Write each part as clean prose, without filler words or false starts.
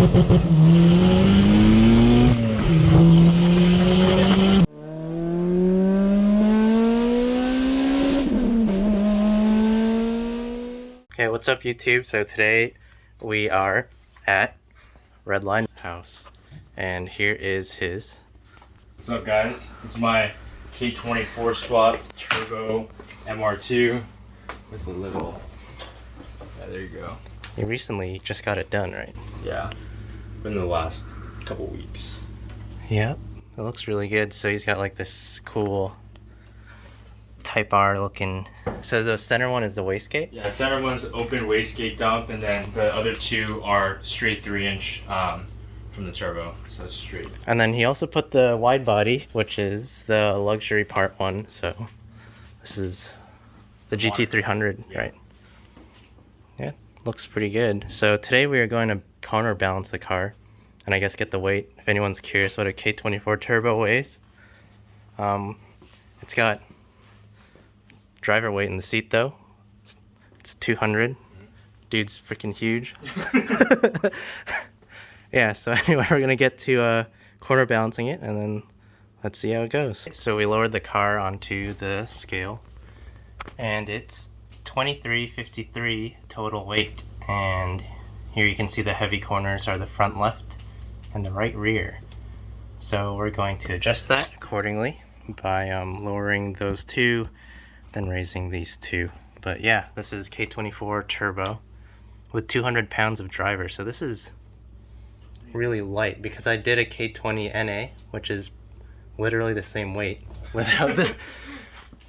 Okay, what's up YouTube? So today we are at Redline House and here is his. What's up guys? This is my K24 swap turbo MR2 with a little, there you go. You recently just got it done, right? Yeah, in the last couple weeks. Yep, it looks really good. So he's got like this cool Type R looking. So the center one is the wastegate? Yeah, the center one's open wastegate dump, and then the other two are straight 3-inch from the turbo, so it's straight. And then he also put the wide body, which is the luxury part one. So this is the GT300, yeah. Right? Yeah, looks pretty good. So today we are going to counterbalance the car and I guess get the weight. If anyone's curious what a K24 turbo weighs, it's got driver weight in the seat though. It's 200. Dude's freaking huge. Yeah, so anyway, we're gonna get to corner balancing it and then let's see how it goes. So we lowered the car onto the scale and it's 2353 total weight, and here you can see the heavy corners are the front left and the right rear. So we're going to adjust that accordingly by lowering those two, then raising these two. But yeah, this is K24 turbo with 200 pounds of driver. So this is really light because I did a K20 NA, which is literally the same weight without the...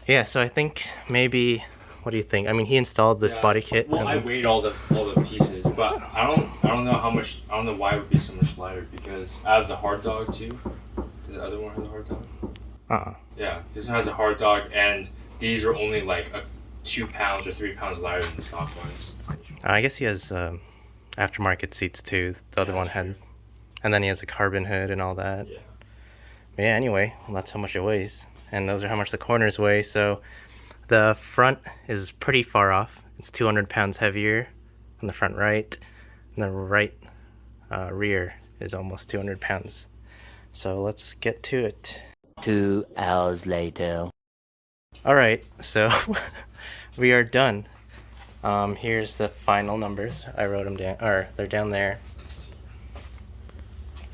Yeah, so I think maybe, what do you think? I mean, he installed this body kit. Well, I weighed all the pieces, but I don't know how much. I don't know why it would be so much lighter, because I have the hard dog too. Did the other one have the hard dog? Yeah, this one has a hard dog, and these are only like 2 pounds or 3 pounds lighter than the stock ones. I guess he has aftermarket seats too. The other one had, and then he has a carbon hood and all that. Yeah. But yeah, anyway, well, that's how much it weighs, and those are how much the corners weigh. So the front is pretty far off. It's 200 pounds heavier on the front right, and the right rear is almost 200 pounds. So let's get to it. 2 hours later. Alright, so we are done. Here's the final numbers. I wrote them down, or they're down there.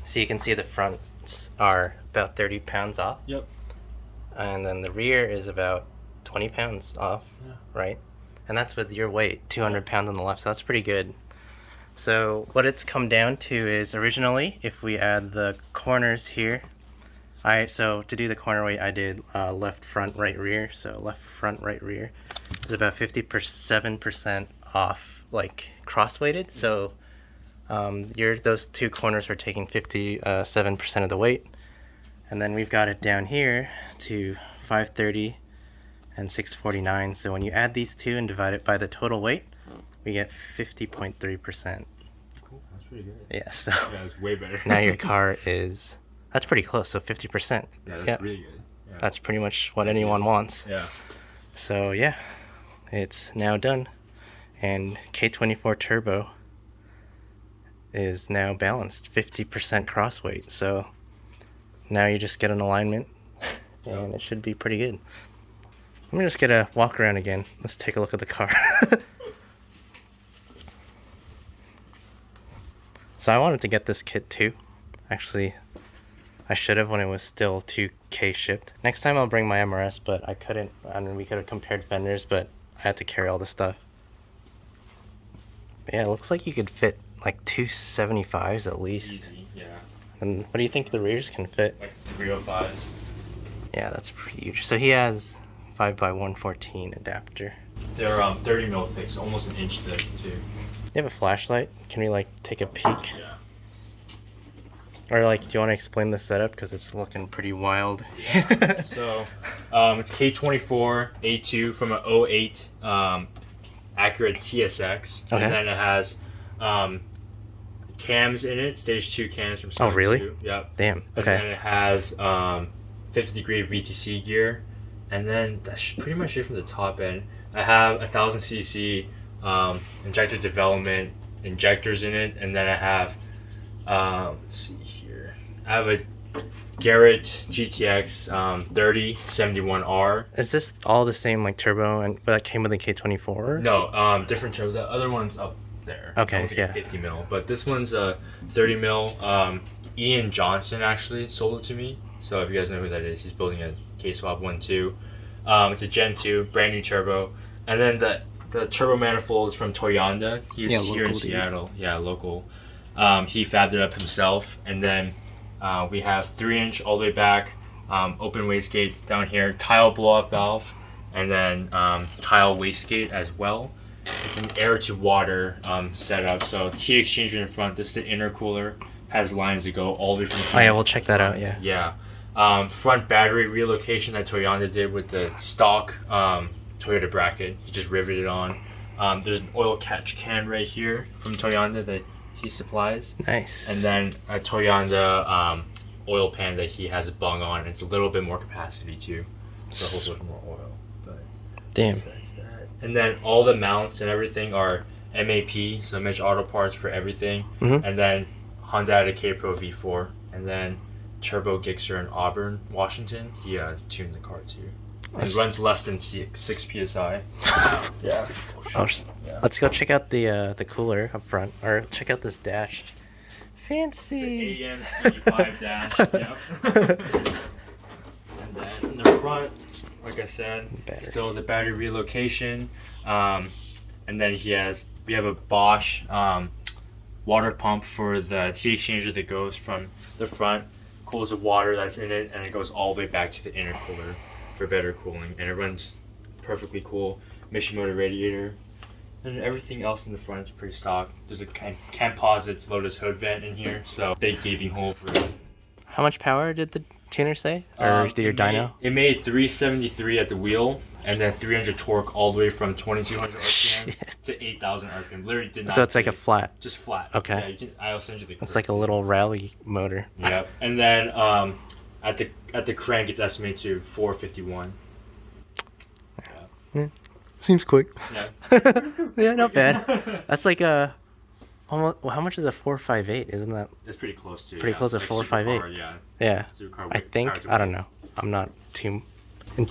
So you can see the fronts are about 30 pounds off. Yep. And then the rear is about 20 pounds off, right? And that's with your weight, 200 pounds on the left, so that's pretty good. So what it's come down to is, originally, if we add the corners here, so to do the corner weight, I did left front, right rear. So left front, right rear is about 57% off, like cross-weighted. So those two corners are taking 57% of the weight. And then we've got it down here to 530 and 649. So when you add these two and divide it by the total weight, we get 50.3%. Cool, that's pretty good. Yeah, so yeah, it's way better. now your car is, that's pretty close, so 50%. Yeah, that's really good. Yeah. That's pretty much what anyone wants. Yeah. So yeah, it's now done. And K24 Turbo is now balanced, 50% cross weight. So now you just get an alignment and it should be pretty good. Let me just get a walk around again. Let's take a look at the car. So I wanted to get this kit too. Actually, I should have when it was still 2K shipped. Next time I'll bring my MRS, but I couldn't. I mean, we could have compared fenders, but I had to carry all the stuff. But yeah, it looks like you could fit like 275s at least. Easy, yeah. And what do you think the rears can fit? Like 305s. Yeah, that's pretty huge. So he has 5x114 adapter. They're 30 mil thick, so almost an inch thick too. You have a flashlight? Can we like take a peek? Yeah. Or like, do you want to explain the setup? Because it's looking pretty wild. Yeah. So, it's K24 A2 from an 08 Acura TSX. Okay. And then it has cams in it, stage 2 cams from Oh, really? 2. Yep. Damn. Okay. And then it has 50-degree VTC gear. And then that's pretty much it from the top end. I have 1000cc injector development injectors in it, and then I have Let's see here. I have a Garrett GTX 3071R. Is this all the same like turbo and but that came with the K24? No, different turbo. The other one's up there. Okay, like yeah. 50 mil, but this one's a 30 mil. Ian Johnson actually sold it to me. So if you guys know who that is, he's building a K-Swap 1.2. It's a Gen 2, brand new turbo, and then the turbo manifold is from Toyonda. He's here in Seattle. Yeah, local. He fabbed it up himself, and then we have 3-inch all the way back, open wastegate down here, tile blow-off valve, and then tile wastegate as well. It's an air to water setup, so heat exchanger in front. This is the intercooler, has lines that go all the way from the front. Oh yeah, we'll check that out. Yeah. Yeah. Front battery relocation that Toyonda did with the stock Toyota bracket. He just riveted on. There's an oil catch can right here from Toyonda that he supplies. Nice. And then a Toyonda oil pan that he has a bung on. It's a little bit more capacity too, so hopefully more oil. But damn. Besides that, and then all the mounts and everything are MAP, so Mitch Auto Parts for everything. Mm-hmm. And then Honda had a K-Pro V4, and then Turbo Gixxer in Auburn, Washington. He tuned the car too. And it runs less than 6 psi. Yeah. Yeah. Let's go check out the cooler up front, or check out this dash. Fancy. It's an AMC 5 dash. Yep. And then in the front, like I said, still the battery relocation. And then we have a Bosch water pump for the heat exchanger that goes from the front, cools the water that's in it, and it goes all the way back to the intercooler for better cooling. And it runs perfectly cool. Mishimoto radiator. And everything else in the front is pretty stock. There's a Composites Lotus hood vent in here, so big gaping hole for it. How much power did the tuner say? Or did your dyno? It made 373 at the wheel, and then 300 torque all the way from 2200 RPM to 8000 RPM. Literally did not. So it's like a flat. Just flat. Okay. Yeah, I'll send you the. It's like a little rally motor. Yep. And then at the crank, it's estimated to 451. Yeah. Seems quick. Yeah. Yeah, not bad. That's like almost. Well, how much is a 458? Isn't that? It's pretty close to. Pretty close to 458. Supercar, yeah. Yeah. Supercar I think. I don't know. I'm not too. And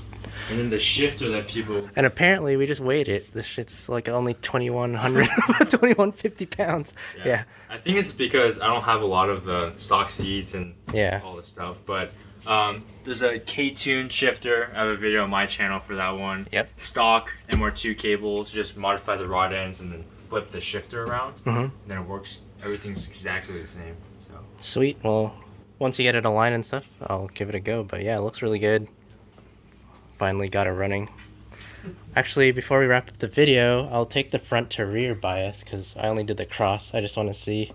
then the shifter that people. And apparently we just weighed it. This shit's like only 2100, 2150 pounds. Yeah. I think it's because I don't have a lot of the stock seats and all this stuff, but. There's a K-Tune shifter. I have a video on my channel for that one. Yep. Stock MR2 cables. Just modify the rod ends and then flip the shifter around. Mm-hmm. And then it works. Everything's exactly the same. So. Sweet. Well, once you get it aligned and stuff, I'll give it a go. But yeah, it looks really good. Finally got it running. Actually, before we wrap up the video, I'll take the front to rear bias because I only did the cross. I just want to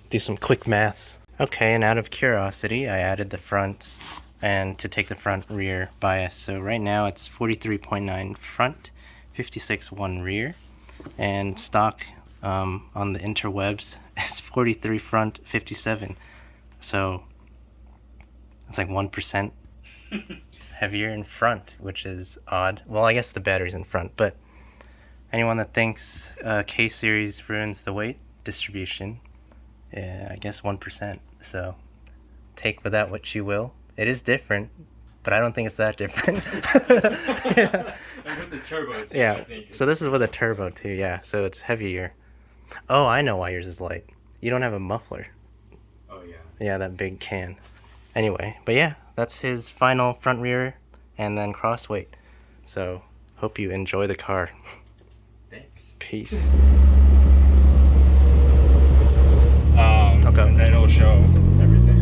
do some quick maths. Okay, and out of curiosity, I added the front and to take the front rear bias. So right now it's 43.9 front, 56.1 rear, and stock on the interwebs is 43 front, 57. So it's like 1% heavier in front, which is odd. Well, I guess the battery's in front, but anyone that thinks K-Series ruins the weight distribution, I guess 1%. So take with that what you will. It is different, but I don't think it's that different. Yeah. And with the turbo too, yeah. I think. So this is with a turbo too, yeah. So it's heavier. Oh, I know why yours is light. You don't have a muffler. Oh yeah. Yeah, that big can. Anyway, but yeah, that's his final front rear and then cross weight. So hope you enjoy the car. Thanks. Peace. Okay. And then it'll show everything.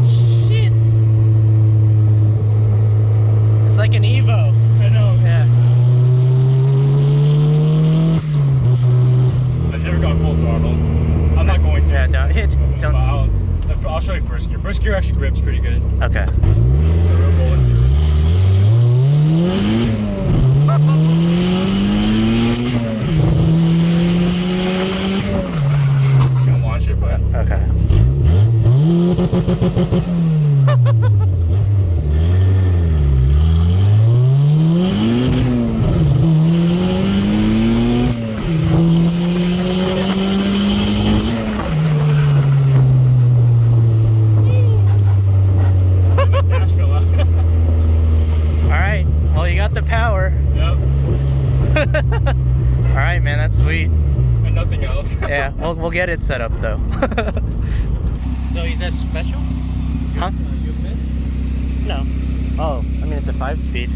Shit! It's like an Evo. I know. Yeah. I've never gone full throttle. I'm not going to. Yeah, don't hit. Don't. I'll show you first gear. First gear actually grips pretty good. Okay. Can't launch it, but Okay. Alright, well you got the power. Yep. Alright man, that's sweet. And nothing else. Yeah, we'll get it set up though. So is that special? Huh? You admit? No. Oh, I mean it's a 5-speed.